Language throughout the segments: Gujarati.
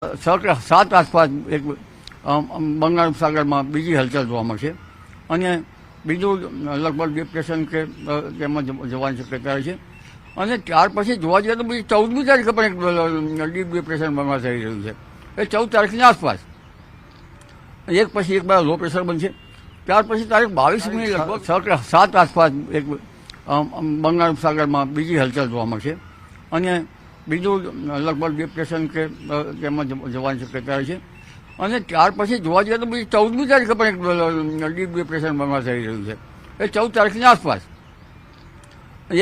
7 આસપાસ એક બંગાળ સાગરમાં બીજી હલચલ જોવા મળશે અને બીજું લગભગ ડિપ્રેશન કે તેમાં જવાની શક્યતા છે. અને ત્યાર પછી જોવા જઈએ તો બીજી 14મી તારીખે પણ એક ડીપ ડિપ્રેશન બંગાળ થઈ રહ્યું છે. એ 14 તારીખની આસપાસ એક પછી એક લો પ્રેશર બનશે. ત્યાર પછી તારીખ 22મી લગભગ 7 આસપાસ એક બંગાળ સાગરમાં બીજી હલચલ જોવા મળશે અને બીજું લગભગ ડિપ્રેશન કે તેમાં જવાની શક્યતા છે. અને ત્યાર પછી જોવા જઈએ તો બીજી 14મી તારીખે પણ એક ડીપ ડિપ્રેશન બંગાળ થઈ રહ્યું છે. એ 14 તારીખની આસપાસ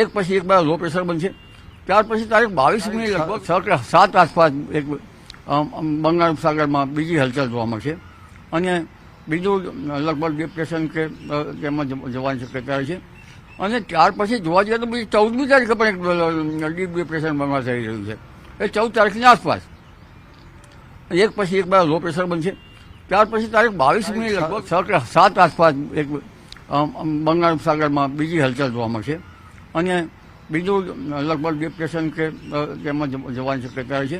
એક પછી એક લો પ્રેશર બનશે. ત્યાર પછી તારીખ 22મી લગભગ 7 આસપાસ એક બંગાળ સાગરમાં બીજી હલચલ જોવા મળશે અને બીજું લગભગ ડિપ્રેશન કે તેમાં જવાની શક્યતા છે. અને ત્યાર પછી જોવા જઈએ તો બીજી 14મી તારીખે પણ એક ડીપ ડિપ્રેશન બંગાળ થઈ રહ્યું છે. એ 14 તારીખની આસપાસ એક પછી એક લો પ્રેશર બનશે. ત્યાર પછી તારીખ 22મી લગભગ 7 આસપાસ એક બંગાળ સાગરમાં બીજી હલચલ જોવા મળશે અને બીજું લગભગ ડિપ્રેશન કે તેમાં જવાની શક્યતા છે.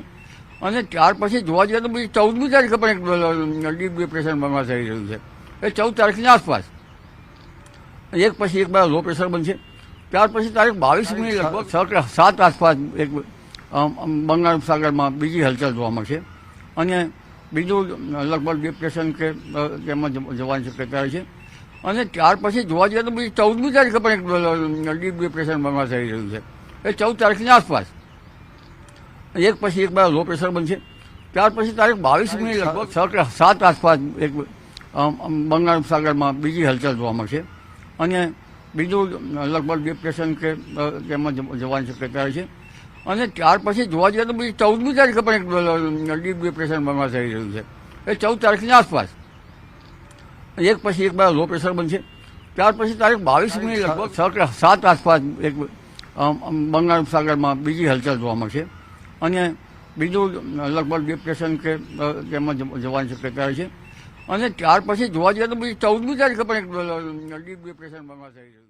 અને ત્યાર પછી જોવા જઈએ તો બીજી 14મી તારીખે પણ એક ડીપ ડિપ્રેશન બંગાળ થઈ રહ્યું છે. એ 14 તારીખની આસપાસ એક પછી એક લો પ્રેશર બનશે. ત્યાર પછી તારીખ 22મી લગભગ 7 આસપાસ એક બંગાળ સાગરમાં બીજી હલચલ જોવા મળશે અને બીજું લગભગ ડિપ્રેશન કે તેમાં જવાની શક્યતા છે. અને ત્યાર પછી જોવા જઈએ તો બીજી 14મી તારીખે પણ એક ડીપ ડિપ્રેશન બંગાળ થઈ રહ્યું છે. એ 14 તારીખની આસપાસ એક પછી એક લો પ્રેશર બનશે. ત્યાર પછી તારીખ 22મી લગભગ 7 આસપાસ એક બંગાળ સાગરમાં બીજી હલચલ જોવા મળશે અને બીજું લગભગ ડિપ્રેશન કે તેમાં જવાની શક્યતા છે. અને ત્યાર પછી જોવા જઈએ તો બીજી 14મી તારીખે પણ એક ડીપ ડિપ્રેશન બંગાળ થઈ રહ્યું છે. એ 14 તારીખની આસપાસ એક પછી એક લો પ્રેશર બનશે. ત્યાર પછી તારીખ 22મી લગભગ 7 આસપાસ એક બંગાળ સાગરમાં બીજી હલચલ જોવા મળશે અને બીજું લગભગ ડિપ્રેશન કે તેમાં જવાની શક્યતા છે. અને ત્યાર પછી જોવા જઈએ તો બીજી 14મી તારીખે પણ એક ડીપ ડિપ્રેશન બંગાળ થઈ રહ્યું છે.